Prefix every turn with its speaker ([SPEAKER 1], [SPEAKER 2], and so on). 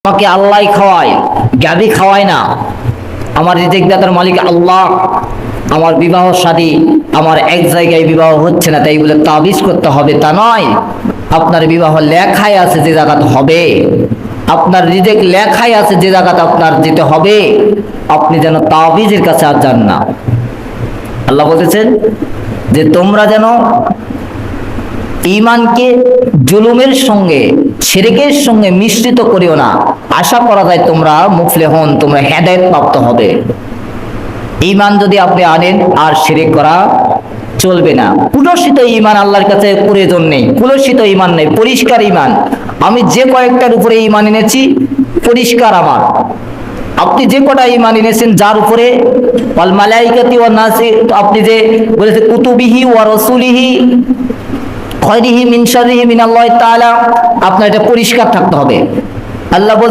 [SPEAKER 1] আমাকে আল্লাহ খাওয়ায়, গাবি খাওয়ায় না। আমার রিজিক দাতার মালিক আল্লাহ। আমার বিবাহ শাদী আমার এক জায়গায় বিবাহ হচ্ছে না, তাই বলে তাবিজ করতে হবে তা নয়। আপনার বিবাহ লেখায় আছে যে জায়গাতে হবে, আপনার রিজিক লেখায় আছে যে জায়গাতে আপনার যেতে হবে, আপনি যেন তাবিজের কাছে আর যান না। আল্লাহ বলতেছেন যে তোমরা যেন ঈমানকে জুলুমের সঙ্গে শিরকের সঙ্গে মিশ্রিত করিও না। আশা করা যায় তোমরা মুফলিহুন, তোমরা হেদায়েত প্রাপ্ত হবে। ঈমান যদি আপনি আনেন আর শিরক করা চলবে না। কুলসিত ঈমান আল্লাহর কাছে প্রয়োজন নেই, কুলসিত ঈমান নেই, পরিষ্কার ঈমান। আমি যে কয়েকটার উপরে ঈমান এনেছি পরিষ্কার আমার। আপনি যে কটা ঈমান এনেছেন যার উপরে ওয়াল মালাইকাতি ওয়ান নাসি, আপনি যে বলেছেন কুতুবিহি ওয়া রাসূলিহি খায়রিহি মিন শাররিহি মিনাল্লাহি তাআলা, আপনার এটা পরিষ্কার থাকতে হবে। আল্লাহ বলতে